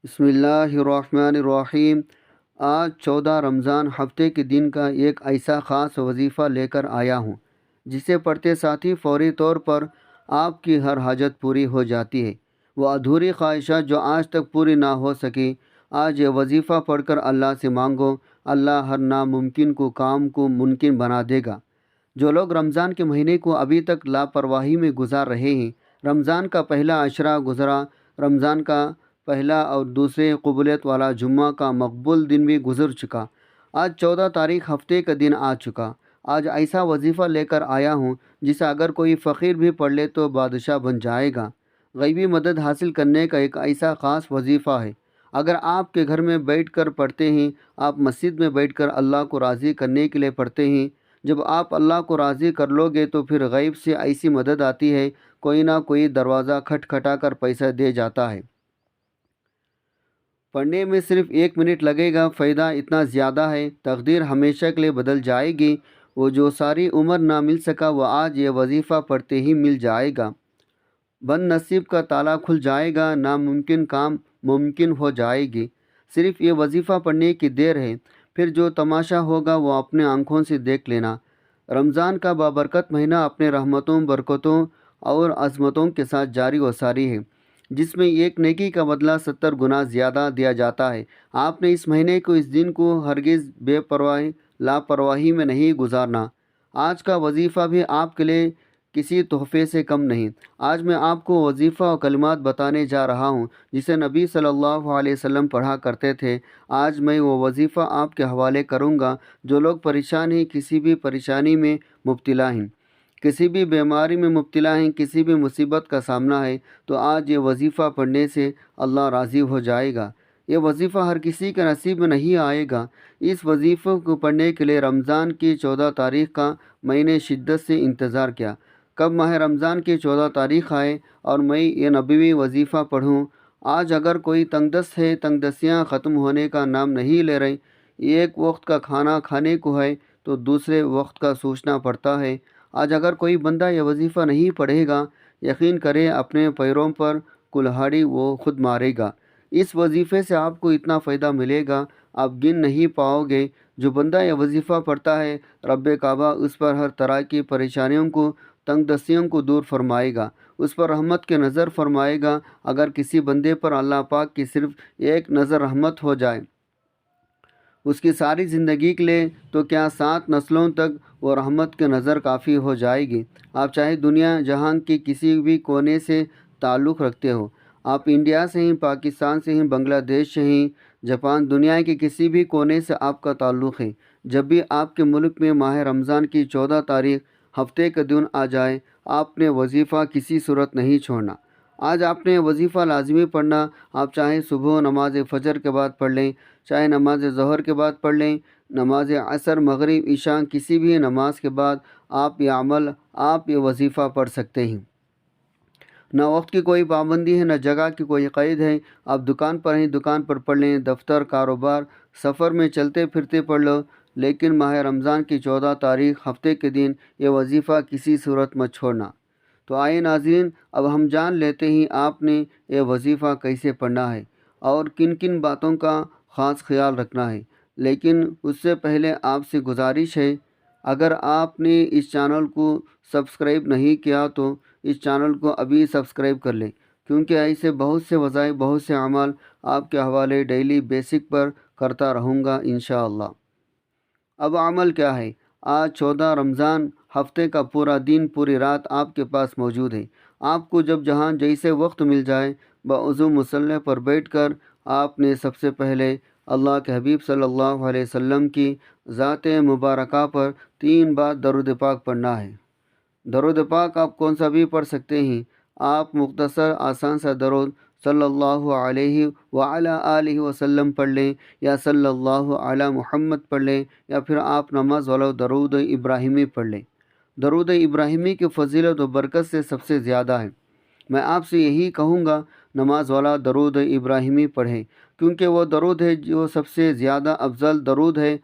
بسم اللہ الرحمن الرحیم۔ آج 14 رمضان ہفتے کے دن کا ایک ایسا خاص وظیفہ لے کر آیا ہوں جسے پڑھتے ساتھ ہی فوری طور پر آپ کی ہر حاجت پوری ہو جاتی ہے۔ وہ ادھوری خواہشات جو آج تک پوری نہ ہو سکی، آج یہ وظیفہ پڑھ کر اللہ سے مانگو، اللہ ہر ناممکن کام کو ممکن بنا دے گا۔ جو لوگ رمضان کے مہینے کو ابھی تک لاپرواہی میں گزار رہے ہیں، رمضان کا پہلا عشرہ گزرا، رمضان کا پہلا اور دوسرے قبولیت والا جمعہ کا مقبول دن بھی گزر چکا، آج 14 تاریخ ہفتے کا دن آ چکا۔ آج ایسا وظیفہ لے کر آیا ہوں جسے اگر کوئی فقیر بھی پڑھ لے تو بادشاہ بن جائے گا۔ غیبی مدد حاصل کرنے کا ایک ایسا خاص وظیفہ ہے۔ اگر آپ کے گھر میں بیٹھ کر پڑھتے ہیں، آپ مسجد میں بیٹھ کر اللہ کو راضی کرنے کے لیے پڑھتے ہیں، جب آپ اللہ کو راضی کر لو گے تو پھر غیب سے ایسی مدد آتی ہے، کوئی نہ کوئی دروازہ کھٹکھٹا کر پیسہ دے جاتا ہے۔ پڑھنے میں صرف 1 منٹ لگے گا، فائدہ اتنا زیادہ ہے، تقدیر ہمیشہ کے لیے بدل جائے گی۔ وہ جو ساری عمر نہ مل سکا وہ آج یہ وظیفہ پڑھتے ہی مل جائے گا۔ بد نصیب کا تالا کھل جائے گا، ناممکن کام ممکن ہو جائے گی۔ صرف یہ وظیفہ پڑھنے کی دیر ہے، پھر جو تماشا ہوگا وہ اپنے آنکھوں سے دیکھ لینا۔ رمضان کا بابرکت مہینہ اپنے رحمتوں، برکتوں اور عظمتوں کے ساتھ جاری و ساری ہے، جس میں ایک نیکی کا بدلہ 70 گنا زیادہ دیا جاتا ہے۔ آپ نے اس مہینے کو، اس دن کو ہرگز بے پرواہی، لاپرواہی میں نہیں گزارنا۔ آج کا وظیفہ بھی آپ کے لیے کسی تحفے سے کم نہیں۔ آج میں آپ کو وظیفہ و کلمات بتانے جا رہا ہوں جسے نبی صلی اللہ علیہ وسلم پڑھا کرتے تھے۔ آج میں وہ وظیفہ آپ کے حوالے کروں گا۔ جو لوگ پریشان ہیں، کسی بھی پریشانی میں مبتلا ہیں، کسی بھی بیماری میں مبتلا ہیں، کسی بھی مصیبت کا سامنا ہے، تو آج یہ وظیفہ پڑھنے سے اللہ راضی ہو جائے گا۔ یہ وظیفہ ہر کسی کے نصیب میں نہیں آئے گا۔ اس وظیفے کو پڑھنے کے لیے رمضان کی 14 تاریخ کا میں نے شدت سے انتظار کیا، کب ماہ رمضان کی 14 تاریخ آئے اور میں یہ نبوی وظیفہ پڑھوں۔ آج اگر کوئی تنگ دست ہے، تنگ دستیاں ختم ہونے کا نام نہیں لے رہی، ایک وقت کا کھانا کھانے کو ہے تو دوسرے وقت کا سوچنا پڑتا ہے۔ آج اگر کوئی بندہ یہ وظیفہ نہیں پڑھے گا، یقین کرے اپنے پیروں پر کلہاڑی وہ خود مارے گا۔ اس وظیفے سے آپ کو اتنا فائدہ ملے گا، آپ گن نہیں پاؤ گے۔ جو بندہ یہ وظیفہ پڑھتا ہے، رب کعبہ اس پر ہر طرح کی پریشانیوں کو، تنگ دستیوں کو دور فرمائے گا، اس پر رحمت کی نظر فرمائے گا۔ اگر کسی بندے پر اللہ پاک کی صرف ایک نظر رحمت ہو جائے اس کی ساری زندگی کے لیے، تو کیا 7 نسلوں تک وہ رحمت کی نظر کافی ہو جائے گی۔ آپ چاہے دنیا جہاں کے کسی بھی کونے سے تعلق رکھتے ہو، آپ انڈیا سے ہیں، پاکستان سے ہیں، بنگلہ دیش سے ہیں، جاپان، دنیا کے کسی بھی کونے سے آپ کا تعلق ہے، جب بھی آپ کے ملک میں ماہ رمضان کی 14 تاریخ ہفتے کا دن آ جائے، آپ نے وظیفہ کسی صورت نہیں چھوڑنا۔ آج آپ نے وظیفہ لازمی پڑھنا۔ آپ چاہے صبح نماز فجر کے بعد پڑھ لیں، چاہے نماز ظہر کے بعد پڑھ لیں، نماز عصر، مغرب، عشاء، کسی بھی نماز کے بعد آپ یہ وظیفہ پڑھ سکتے ہیں۔ نہ وقت کی کوئی پابندی ہے، نہ جگہ کی کوئی قید ہے۔ آپ دکان پر ہیں، دکان پر پڑھ لیں، دفتر، کاروبار، سفر میں چلتے پھرتے پڑھ لو، لیکن ماہ رمضان کی 14 تاریخ ہفتے کے دن یہ وظیفہ کسی صورت مت چھوڑنا۔ تو آئے ناظرین، اب ہم جان لیتے ہیں آپ نے یہ وظیفہ کیسے پڑھنا ہے اور کن کن باتوں کا خاص خیال رکھنا ہے۔ لیکن اس سے پہلے آپ سے گزارش ہے، اگر آپ نے اس چینل کو سبسکرائب نہیں کیا تو اس چینل کو ابھی سبسکرائب کر لیں، کیونکہ ایسے بہت سے وظائف، بہت سے اعمال آپ کے حوالے ڈیلی بیسک پر کرتا رہوں گا انشاءاللہ۔ اب عمل کیا ہے؟ آج 14 رمضان ہفتے کا پورا دن، پوری رات آپ کے پاس موجود ہے۔ آپ کو جب جہاں جیسے وقت مل جائے، باوضو مصلی پر بیٹھ کر آپ نے سب سے پہلے اللہ کے حبیب صلی اللہ علیہ وسلم کی ذات مبارکہ پر 3 بار درود پاک پڑھنا ہے۔ درود پاک آپ کون سا بھی پڑھ سکتے ہیں۔ آپ مختصر آسان سا درود صلی اللہ علیہ وعلی آلہ وسلم پڑھ لیں، یا صلی اللہ علی محمد پڑھ لیں، یا پھر آپ نماز والا درود ابراہیمی پڑھ لیں۔ درود ابراہیمی کی فضیلت و برکت سے سب سے زیادہ ہے۔ میں آپ سے یہی کہوں گا، نماز والا درود ابراہیمی پڑھیں، کیونکہ وہ درود ہے جو سب سے زیادہ افضل درود ہے۔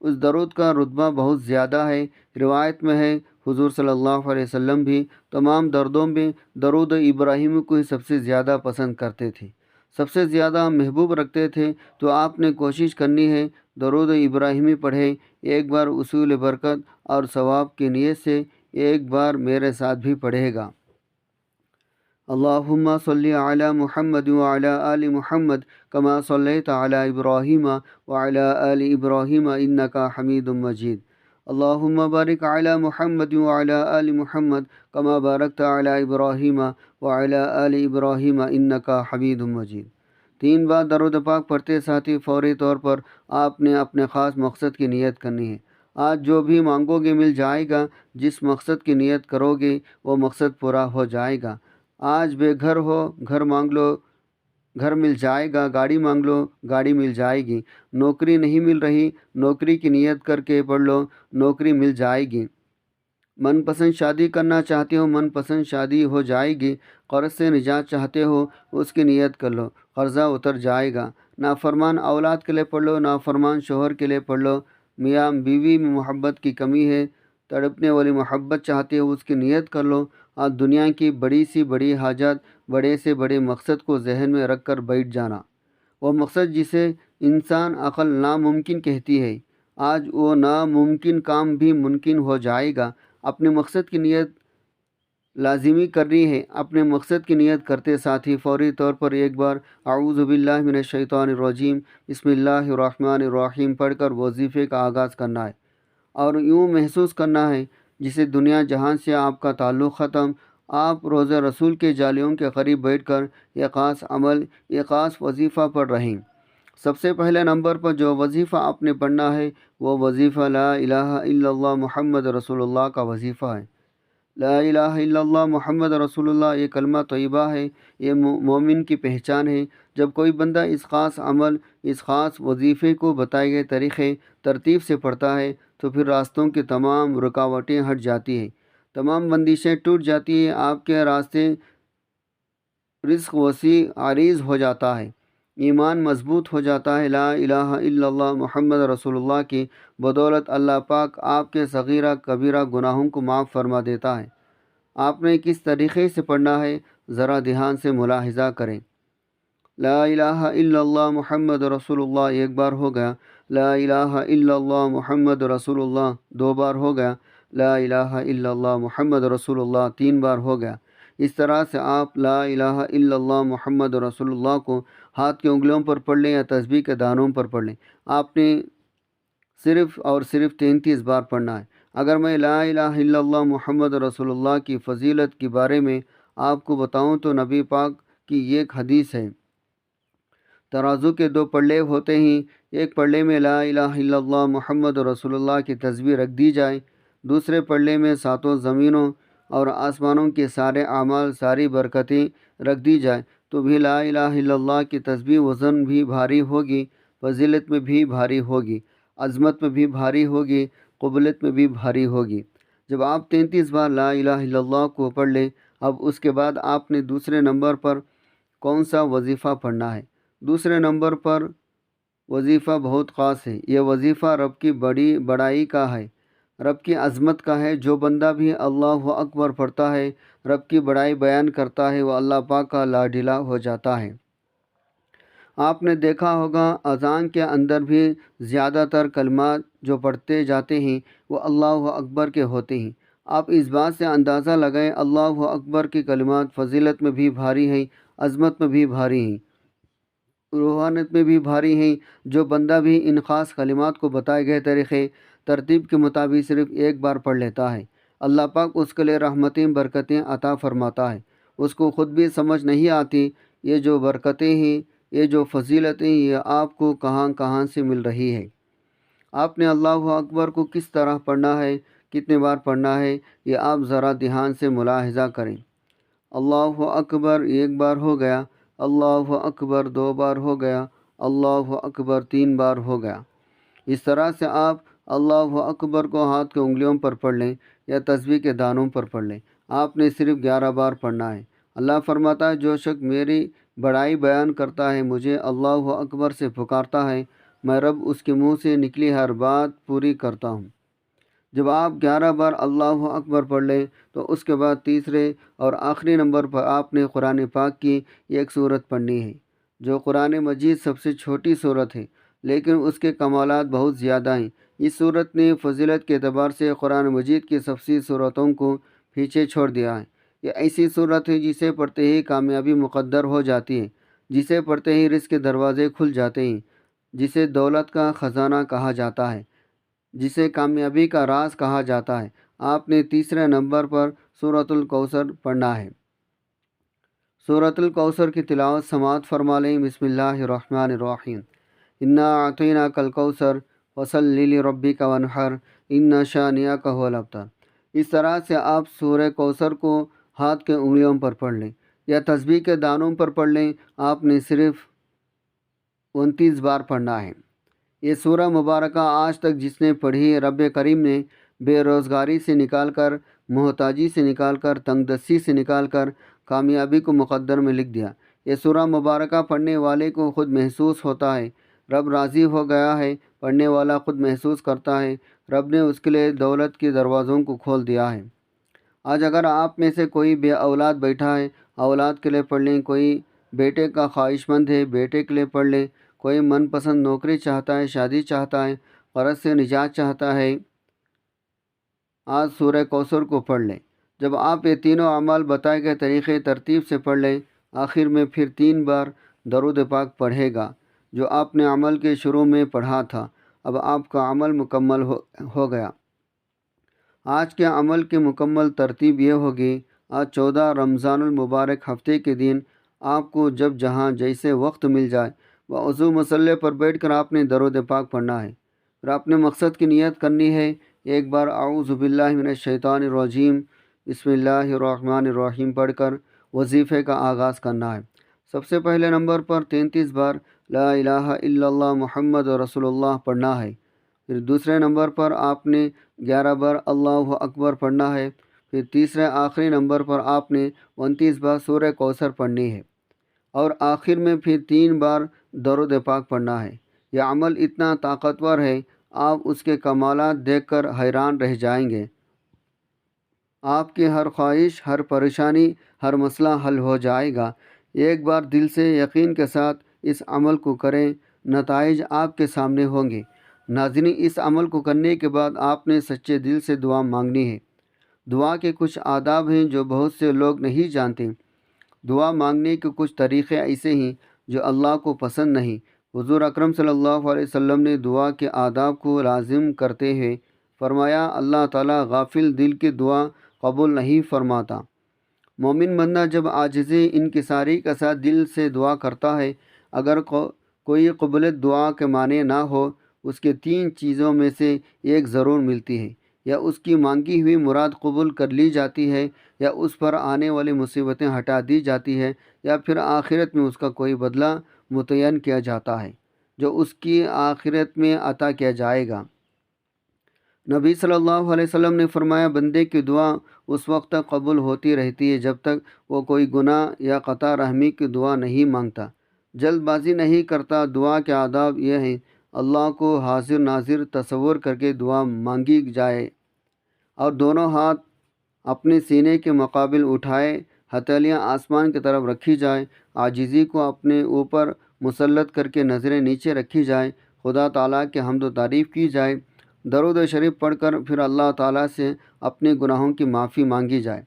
اس درود کا رتبہ بہت زیادہ ہے۔ روایت میں ہے، حضور صلی اللہ علیہ وسلم بھی تمام دردوں میں درود ابراہیمی کو ہی سب سے زیادہ پسند کرتے تھے۔ سب سے زیادہ محبوب رکھتے تھے، تو آپ نے کوشش کرنی ہے درود ابراہیمی پڑھیں، ایک بار اصول برکت اور ثواب کی نیت سے ایک بار میرے ساتھ بھی پڑھے گا۔ اللہم صلی علی محمد وعلی آل محمد کما صلیت علی ابراہیم وعلی آل ابراہیم انکا حمید مجید۔ اللہم بارک علی محمد وعلی آل محمد کما بارکت علی ابراہیم وعلی آل ابراہیم انکا حمید مجید۔ 3 بار درود پاک پڑھتے ساتھی فوری طور پر آپ نے اپنے خاص مقصد کی نیت کرنی ہے۔ آج جو بھی مانگو گے مل جائے گا، جس مقصد کی نیت کرو گے وہ مقصد پورا ہو جائے گا۔ آج بے گھر ہو، گھر مانگ لو، گھر مل جائے گا، گاڑی مانگ لو، گاڑی مل جائے گی۔ نوکری نہیں مل رہی، نوکری کی نیت کر کے پڑھ لو، نوکری مل جائے گی۔ من پسند شادی کرنا چاہتے ہو، من پسند شادی ہو جائے گی۔ قرض سے نجات چاہتے ہو، اس کی نیت کر لو، قرضہ اتر جائے گا۔ نافرمان اولاد کے لیے پڑھ لو، نافرمان شوہر کے لیے پڑھ لو۔ میاں بیوی میں محبت کی کمی ہے، تڑپنے والی محبت چاہتے ہو، اس کی نیت کر لو۔ آج دنیا کی بڑی سی بڑی حاجت، بڑے سے بڑے مقصد کو ذہن میں رکھ کر بیٹھ جانا، وہ مقصد جسے انسان عقل ناممکن کہتی ہے، آج وہ ناممکن کام بھی ممکن ہو جائے گا۔ اپنے مقصد کی نیت لازمی کرنی ہے۔ اپنے مقصد کی نیت کرتے ساتھی فوری طور پر ایک بار اعوذ باللہ من الشیطان الرجیم بسم اللہ الرحمن الرحیم پڑھ کر وظیفے کا آغاز کرنا ہے، اور یوں محسوس کرنا ہے جسے دنیا جہان سے آپ کا تعلق ختم۔ آپ روضہ رسول کے جالیوں کے قریب بیٹھ کر یہ خاص عمل، یہ خاص وظیفہ پڑھ رہے ہیں۔ سب سے پہلے نمبر پر جو وظیفہ آپ نے پڑھنا ہے وہ وظیفہ لا الہ الا اللہ محمد رسول اللہ کا وظیفہ ہے۔ لا الہ الا اللہ محمد رسول اللہ یہ کلمہ طیبہ ہے، یہ مومن کی پہچان ہے۔ جب کوئی بندہ اس خاص عمل، اس خاص وظیفے کو بتائے گئے طریقے ترتیب سے پڑھتا ہے تو پھر راستوں کی تمام رکاوٹیں ہٹ جاتی ہیں، تمام بندشیں ٹوٹ جاتی ہیں، آپ کے راستے رزق وسیع عریض ہو جاتا ہے، ایمان مضبوط ہو جاتا ہے۔ لا الہ الا اللہ محمد رسول اللہ کی بدولت اللہ پاک آپ کے صغیرہ کبیرہ گناہوں کو معاف فرما دیتا ہے۔ آپ نے کس طریقے سے پڑھنا ہے ذرا دھیان سے ملاحظہ کریں۔ لا الہ الا اللہ محمد رسول اللہ ایک بار ہو گیا، لا الہ الا اللہ محمد رسول اللہ 2 بار ہو گیا، لا الہ الا اللہ محمد رسول اللہ 3 بار ہو گیا۔ اس طرح سے آپ لا الہ الا اللہ محمد رسول اللہ کو ہاتھ کی انگلیوں پر پڑھ لیں یا تسبیح کے دانوں پر پڑھ لیں۔ آپ نے صرف اور صرف 33 بار پڑھنا ہے۔ اگر میں لا الہ الا اللہ محمد رسول اللہ کی فضیلت کے بارے میں آپ کو بتاؤں تو نبی پاک کی ایک حدیث ہے، ترازو کے 2 پلڑے ہوتے ہیں، ایک پلڑے میں لا الہ الا اللہ محمد رسول اللہ کی تسبیح رکھ دی جائے، دوسرے پلڑے میں 7 زمینوں اور آسمانوں کے سارے اعمال، ساری برکتیں رکھ دی جائے، تو بھی لا الہ الا اللہ کی تسبیح وزن بھی بھاری ہوگی، فضیلت میں بھی بھاری ہوگی، عظمت میں بھی بھاری ہوگی، قبولیت میں بھی بھاری ہوگی۔ جب آپ 33 بار لا الہ الا اللہ کو پڑھ لیں، اب اس کے بعد آپ نے دوسرے نمبر پر کون سا وظیفہ پڑھنا ہے؟ دوسرے نمبر پر وظیفہ بہت خاص ہے، یہ وظیفہ رب کی بڑائی کا ہے، رب کی عظمت کا ہے۔ جو بندہ بھی اللہ اکبر پڑھتا ہے، رب کی بڑائی بیان کرتا ہے، وہ اللہ پاک کا لاڈلا ہو جاتا ہے۔ آپ نے دیکھا ہوگا اذان کے اندر بھی زیادہ تر کلمات جو پڑھتے جاتے ہیں وہ اللہ اکبر کے ہوتے ہیں۔ آپ اس بات سے اندازہ لگائیں اللہ اکبر کی کلمات فضیلت میں بھی بھاری ہیں، عظمت میں بھی بھاری ہیں، روحانیت میں بھی بھاری ہیں۔ جو بندہ بھی ان خاص کلمات کو بتائے گئے طریقے ترتیب کے مطابق صرف ایک بار پڑھ لیتا ہے، اللہ پاک اس کے لیے رحمتیں برکتیں عطا فرماتا ہے۔ اس کو خود بھی سمجھ نہیں آتی یہ جو برکتیں ہیں، یہ جو فضیلتیں یہ آپ کو کہاں کہاں سے مل رہی ہے۔ آپ نے اللہ اکبر کو کس طرح پڑھنا ہے، کتنے بار پڑھنا ہے، یہ آپ ذرا دھیان سے ملاحظہ کریں۔ اللہ اکبر 1 بار ہو گیا، اللہ اکبر 2 بار ہو گیا، اللہ اکبر 3 بار ہو گیا۔ اس طرح سے آپ اللہ اکبر کو ہاتھ کی انگلیوں پر پڑھ لیں یا تسبیح کے دانوں پر پڑھ لیں۔ آپ نے صرف 11 بار پڑھنا ہے۔ اللہ فرماتا ہے جو شخص میری بڑائی بیان کرتا ہے، مجھے اللہ اکبر سے پکارتا ہے، میں رب اس کے منہ سے نکلی ہر بات پوری کرتا ہوں۔ جب آپ 11 بار اللہ اکبر پڑھ لیں تو اس کے بعد تیسرے اور آخری نمبر پر آپ نے قرآن پاک کی ایک سورت پڑھنی ہے۔ جو قرآن مجید سب سے چھوٹی صورت ہے لیکن اس کے کمالات بہت زیادہ ہیں۔ اس صورت نے فضیلت کے اعتبار سے قرآن مجید کی سب سی صورتوں کو پیچھے چھوڑ دیا ہے۔ یہ ایسی صورت ہے جسے پڑھتے ہی کامیابی مقدر ہو جاتی ہے، جسے پڑھتے ہی رزق کے دروازے کھل جاتے ہیں، جسے دولت کا خزانہ کہا جاتا ہے، جسے کامیابی کا راز کہا جاتا ہے۔ آپ نے تیسرے نمبر پر سورۃ الکوثر پڑھنا ہے۔ سورۃ الکوثر کی تلاوت سماعت فرما لیں۔ بسم اللہ الرحمن الرحیم۔ انا اعطیناک الکوثر فصلی لربک وانحر ان شانئک هو الابتر۔ اس طرح سے آپ سورہ کوثر کو ہاتھ کے انگلیوں پر پڑھ لیں یا تسبیح کے دانوں پر پڑھ لیں۔ آپ نے صرف 29 بار پڑھنا ہے۔ یہ سورہ مبارکہ آج تک جس نے پڑھی، رب کریم نے بے روزگاری سے نکال کر، محتاجی سے نکال کر، تنگ دستی سے نکال کر کامیابی کو مقدر میں لکھ دیا۔ یہ سورہ مبارکہ پڑھنے والے کو خود محسوس ہوتا ہے رب راضی ہو گیا ہے، پڑھنے والا خود محسوس کرتا ہے رب نے اس کے لیے دولت کے دروازوں کو کھول دیا ہے۔ آج اگر آپ میں سے کوئی بے اولاد بیٹھا ہے، اولاد کے لیے پڑھ لیں۔ کوئی بیٹے کا خواہش مند ہے، بیٹے کے لیے پڑھ لیں۔ کوئی من پسند نوکری چاہتا ہے، شادی چاہتا ہے، قرض سے نجات چاہتا ہے، آج سورہ کوثر کو پڑھ لیں۔ جب آپ یہ تینوں اعمال بتائے گئے طریقے ترتیب سے پڑھ لیں، آخر میں پھر 3 بار درود پاک پڑھے گا جو آپ نے عمل کے شروع میں پڑھا تھا۔ اب آپ کا عمل مکمل ہو گیا۔ آج کے عمل کی مکمل ترتیب یہ ہوگی۔ آج 14 رمضان المبارک ہفتے کے دن آپ کو جب جہاں جیسے وقت مل جائے وضو مصلی پر بیٹھ کر آپ نے درود پاک پڑھنا ہے۔ اور اپنے مقصد کی نیت کرنی ہے۔ ایک بار اعوذ باللہ من الشیطان الرجیم بسم اللہ الرحمن الرحیم پڑھ کر وظیفے کا آغاز کرنا ہے۔ سب سے پہلے نمبر پر 33 بار لا الہ الا اللہ محمد رسول اللہ پڑھنا ہے۔ پھر دوسرے نمبر پر آپ نے 11 بار اللہ اکبر پڑھنا ہے۔ پھر تیسرے آخری نمبر پر آپ نے 29 بار سورہ کوثر پڑھنی ہے، اور آخر میں پھر 3 بار درود پاک پڑھنا ہے۔ یہ عمل اتنا طاقتور ہے، آپ اس کے کمالات دیکھ کر حیران رہ جائیں گے۔ آپ کی ہر خواہش، ہر پریشانی، ہر مسئلہ حل ہو جائے گا۔ ایک بار دل سے یقین کے ساتھ اس عمل کو کریں، نتائج آپ کے سامنے ہوں گے۔ ناظرین، اس عمل کو کرنے کے بعد آپ نے سچے دل سے دعا مانگنی ہے۔ دعا کے کچھ آداب ہیں جو بہت سے لوگ نہیں جانتے۔ دعا مانگنے کے کچھ طریقے ایسے ہیں جو اللہ کو پسند نہیں۔ حضور اکرم صلی اللہ علیہ وسلم نے دعا کے آداب کو لازم کرتے ہوئے فرمایا، اللہ تعالیٰ غافل دل کی دعا قبول نہیں فرماتا۔ مومن بندہ جب عاجزی انکساری کے ساتھ دل سے دعا کرتا ہے، اگر کوئی قبولیت دعا کے معنی نہ ہو، اس کے 3 چیزوں میں سے ایک ضرور ملتی ہے۔ یا اس کی مانگی ہوئی مراد قبول کر لی جاتی ہے، یا اس پر آنے والی مصیبتیں ہٹا دی جاتی ہے، یا پھر آخرت میں اس کا کوئی بدلہ متعین کیا جاتا ہے جو اس کی آخرت میں عطا کیا جائے گا۔ نبی صلی اللہ علیہ وسلم نے فرمایا، بندے کی دعا اس وقت تک قبول ہوتی رہتی ہے جب تک وہ کوئی گناہ یا قطع رحمی کی دعا نہیں مانگتا، جلد بازی نہیں کرتا۔ دعا کے آداب یہ ہیں، اللہ کو حاضر ناظر تصور کر کے دعا مانگی جائے، اور دونوں ہاتھ اپنے سینے کے مقابل اٹھائے، ہتھیلیاں آسمان کی طرف رکھی جائے، عاجزی کو اپنے اوپر مسلط کر کے نظریں نیچے رکھی جائے، خدا تعالیٰ کی حمد و تعریف کی جائے، درود شریف پڑھ کر پھر اللہ تعالیٰ سے اپنے گناہوں کی معافی مانگی جائے،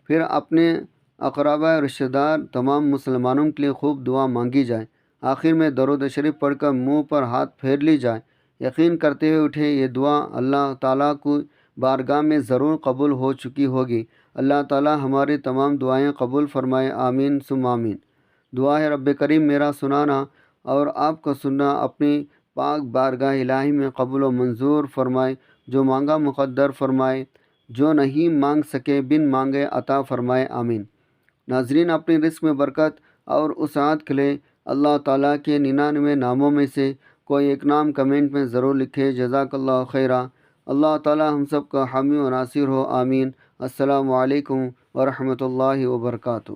پھر اپنے اقربا رشتہ دار تمام مسلمانوں کے لیے خوب دعا مانگی جائے، آخر میں درود شریف پڑھ کر منہ پر ہاتھ پھیر لی جائے۔ یقین کرتے ہوئے اٹھے، یہ دعا اللہ تعالیٰ کو بارگاہ میں ضرور قبول ہو چکی ہوگی۔ اللہ تعالیٰ ہماری تمام دعائیں قبول فرمائے، آمین ثم آمین۔ دعا ہے، رب کریم میرا سنانا اور آپ کا سننا اپنی پاک بارگاہ الہی میں قبول و منظور فرمائے، جو مانگا مقدر فرمائے، جو نہیں مانگ سکے بن مانگے عطا فرمائے، آمین۔ ناظرین، اپنی رزق میں برکت اور وسعت کے لیے اللہ تعالیٰ کے 99 ناموں میں سے کوئی ایک نام کمنٹ میں ضرور لکھے۔ جزاک اللہ خیرہ۔ اللہ تعالیٰ ہم سب کا حامی و ناصر ہو، آمین۔ السلام علیکم ورحمۃ اللہ وبرکاتہ۔